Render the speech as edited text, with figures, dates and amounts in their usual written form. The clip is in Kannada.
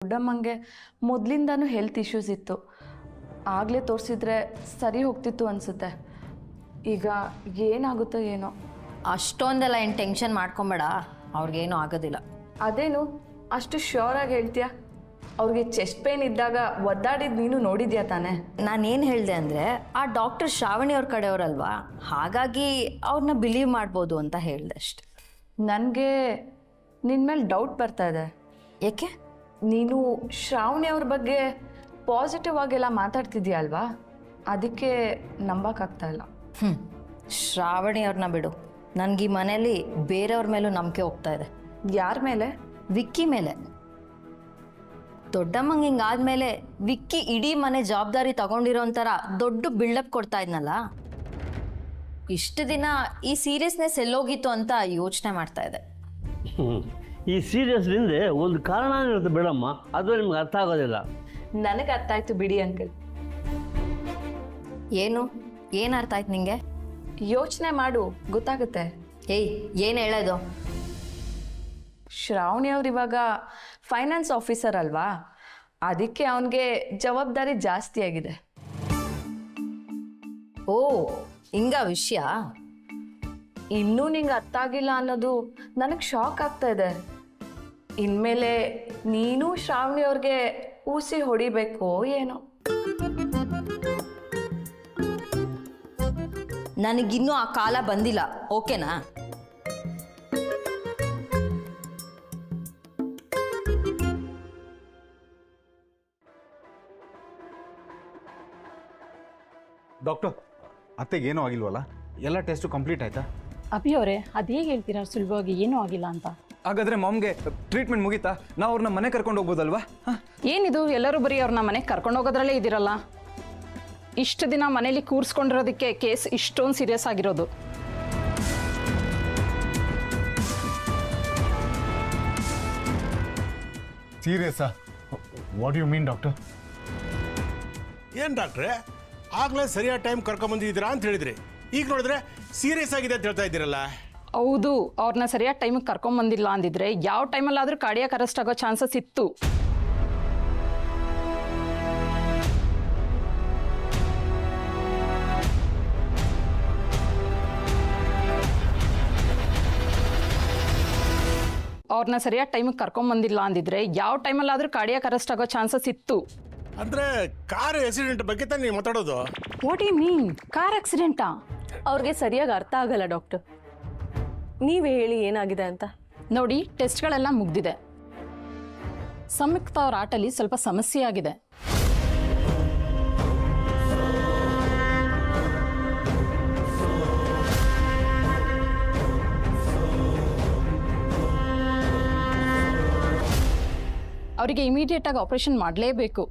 ದೊಡ್ಡಮ್ಮಂಗೆ ಮೊದಲಿಂದನೂ ಹೆಲ್ತ್ ಇಶ್ಯೂಸ್ ಇತ್ತು. ಆಗಲೇ ತೋರಿಸಿದ್ರೆ ಸರಿ ಹೋಗ್ತಿತ್ತು ಅನಿಸುತ್ತೆ. ಈಗ ಏನಾಗುತ್ತೋ ಏನೋ. ಅಷ್ಟೊಂದೆಲ್ಲ ಏನು ಟೆನ್ಷನ್ ಮಾಡ್ಕೊಂಬೇಡ, ಅವ್ರಿಗೇನೂ ಆಗೋದಿಲ್ಲ. ಅದೇನು ಅಷ್ಟು ಶ್ಯೂರಾಗಿ ಹೇಳ್ತೀಯ? ಅವ್ರಿಗೆ ಚೆಸ್ಟ್ ಪೇನ್ ಇದ್ದಾಗ ಒದ್ದಾಡಿದ್ದು ನೀನು ನೋಡಿದ್ಯಾ ತಾನೆ? ನಾನೇನು ಹೇಳಿದೆ ಅಂದರೆ, ಆ ಡಾಕ್ಟರ್ ಶ್ರಾವಣಿ ಅವ್ರ ಕಡೆಯವರಲ್ವಾ, ಹಾಗಾಗಿ ಅವ್ರನ್ನ ಬಿಲೀವ್ ಮಾಡ್ಬೋದು ಅಂತ ಹೇಳಿದೆ ಅಷ್ಟೆ. ನನಗೆ ನಿನ್ನ ಮೇಲೆ ಡೌಟ್ ಬರ್ತಾ ಇದೆ. ಏಕೆ? ನೀನು ಶ್ರಾವಣಿ ಅವ್ರ ಬಗ್ಗೆ ಪಾಸಿಟಿವ್ ಆಗೆಲ್ಲ ಮಾತಾಡ್ತಿದ್ಯಾ ಅಲ್ವಾ, ಅದಕ್ಕೆ ನಂಬಕ್ಕಾಗ್ತಾ ಇಲ್ಲ. ಶ್ರಾವಣಿ ಅವ್ರನ್ನ ಬಿಡು, ನನಗೆ ಈ ಮನೇಲಿ ಬೇರೆಯವ್ರ ಮೇಲೂ ನಂಬಿಕೆ ಹೋಗ್ತಾ ಇದೆ. ಯಾರ ಮೇಲೆ? ವಿಕ್ಕಿ ಮೇಲೆ. ದೊಡ್ಡಮ್ಮಂಗೆ ಹಿಂಗಾದ್ಮೇಲೆ ವಿಕ್ಕಿ ಇಡೀ ಮನೆ ಜವಾಬ್ದಾರಿ ತಗೊಂಡಿರೋ ಒಂಥರ ದೊಡ್ಡ ಬಿಲ್ಡಪ್ ಕೊಡ್ತಾ ಇದ್ನಲ್ಲ, ಇಷ್ಟು ದಿನ ಈ ಸೀರಿಯಸ್ನೆಸ್ ಎಲ್ಲೋಗಿತ್ತು ಅಂತ ಯೋಚನೆ ಮಾಡ್ತಾ ಇದೆ. ಈ ಸೀರಿಯಸ್ನಿಂದ ಒಂದು ಕಾರಣ ಇರುತ್ತೆ ಬಿಡಮ್ಮ, ಅದು ನಿಮ್ಗೆ ಅರ್ಥ ಆಗೋದಿಲ್ಲ. ನನಗೆ ಅರ್ಥ ಆಯ್ತು ಬಿಡಿ ಅಂಕಲ್. ಏನು ಅರ್ಥ ಆಯ್ತು ನಿಂಗೆ? ಯೋಚನೆ ಮಾಡು, ಗೊತ್ತಾಗುತ್ತೆ. ಏಯ್, ಏನು ಹೇಳೋದು? ಶ್ರಾವಣಿ ಅವ್ರು ಇವಾಗ ಫೈನಾನ್ಸ್ ಆಫೀಸರ್ ಅಲ್ವಾ, ಅದಕ್ಕೆ ಅವನಿಗೆ ಜವಾಬ್ದಾರಿ ಜಾಸ್ತಿ ಆಗಿದೆ. ಓ, ಹಿಂಗ ವಿಷಯ? ಇನ್ನೂ ನಿಂಗೆ ಅರ್ಥ ಆಗಿಲ್ಲ ಅನ್ನೋದು ನನಗೆ ಶಾಕ್ ಆಗ್ತಾ ಇದೆ. ಇನ್ಮೇಲೆ ನೀನು ಶ್ರಾವಣಿ ಅವ್ರಿಗೆ ಊಸಿ ಹೊಡಿಬೇಕು ಏನೋ. ನನಗಿನ್ನೂ ಆ ಕಾಲ ಬಂದಿಲ್ಲ, ಓಕೆನಾ? ಡಾಕ್ಟರ್, ಅತ್ತೆಗೇನೂ ಆಗಿಲ್ವಲ್ಲ? ಎಲ್ಲ ಟೆಸ್ಟು ಕಂಪ್ಲೀಟ್ ಆಯ್ತಾ? ಅಭಿ ಅವರೇ, ಅದು ಹೇಗೆ ಹೇಳ್ತೀರಾ ಸುಲಭವಾಗಿ ಏನೂ ಆಗಿಲ್ಲ ಅಂತ? ಹಾಗಾದ್ರೆ ಮಾಮ್ಗೆ ಟ್ರೀಟ್ಮೆಂಟ್ ಮುಗೀತಾ? ನಾವು ಅವ್ರನ್ನ ಮನೆ ಕರ್ಕೊಂಡು ಹೋಗ್ಬೋದಲ್ವಾ? ಏನಿದು, ಎಲ್ಲರೂ ಬರೀ ಅವ್ರನ್ನ ಮನೆಗೆ ಕರ್ಕೊಂಡು ಹೋಗೋದ್ರಲ್ಲೇ ಇದ್ದೀರಲ್ಲ. ಇಷ್ಟು ದಿನ ಮನೇಲಿ ಕೂರಿಸ್ಕೊಂಡಿರೋದಕ್ಕೆ ಕೇಸ್ ಇಷ್ಟೊಂದು ಸೀರಿಯಸ್ ಆಗಿರೋದು. ಸೀರಿಯಸ್ಸಾ? What you mean doctor? ಏನು ಡಾಕ್ಟ್ರೆ, ಆಗಲೇ ಸರಿಯಾದ ಟೈಮ್ ಕರ್ಕೊಂಬಂದಿದ್ದೀರಾ ಅಂತ ಹೇಳಿದ್ರಿ, ಈಗ ನೋಡಿದ್ರೆ ಸೀರಿಯಸ್ ಆಗಿದೆ ಅಂತ ಹೇಳ್ತಾ ಇದ್ದೀರಲ್ಲ? ಹೌದು, ಅವ್ರನ್ನ ಸರಿಯಾದ ಟೈಮಿಗೆ ಕರ್ಕೊಂಬಂದಿಲ್ಲ ಅಂದಿದ್ರೆ ಯಾವ ಟೈಮಲ್ಲಾದರೂ ಕಾರ್ಡಿಯಾಕ್ ಅರೆಸ್ಟ್ ಆಗೋ ಚಾನ್ಸಸ್ ಇತ್ತು. ಅವ್ರನ್ನ ಸರಿಯಾದ ಟೈಮಿಗೆ ಕರ್ಕೊಂಬಂದಿಲ್ಲ ಅಂದಿದ್ರೆ ಯಾವ ಟೈಮಲ್ಲಾದರೂ ಕಾರ್ಡಿಯಾಕ್ ಅರೆಸ್ಟ್ ಆಗೋ ಚಾನ್ಸಸ್ ಇತ್ತು. ಅಂದರೆ ಕಾರ್ ಆಕ್ಸಿಡೆಂಟ್ ಬಗ್ಗೆ ತಾನೇ ನೀವು ಮಾತಾಡೋದು? What you mean? ಕಾರ್ ಆಕ್ಸಿಡೆಂಟಾ? ಅವ್ರಿಗೆ ಸರಿಯಾಗಿ ಅರ್ಥ ಆಗಲ್ಲ ಡಾಕ್ಟರ್, ನೀವೇ ಹೇಳಿ ಏನಾಗಿದೆ ಅಂತ. ನೋಡಿ, ಟೆಸ್ಟ್ಗಳೆಲ್ಲ ಮುಗ್ದಿದೆ. ಸಂಯುಕ್ತ ಅವ್ರ ಆಟಲ್ಲಿ ಸ್ವಲ್ಪ ಸಮಸ್ಯೆ ಆಗಿದೆ. ಅವರಿಗೆ ಇಮಿಡಿಯೇಟ್ ಆಗಿ ಆಪರೇಷನ್ ಮಾಡಲೇಬೇಕು.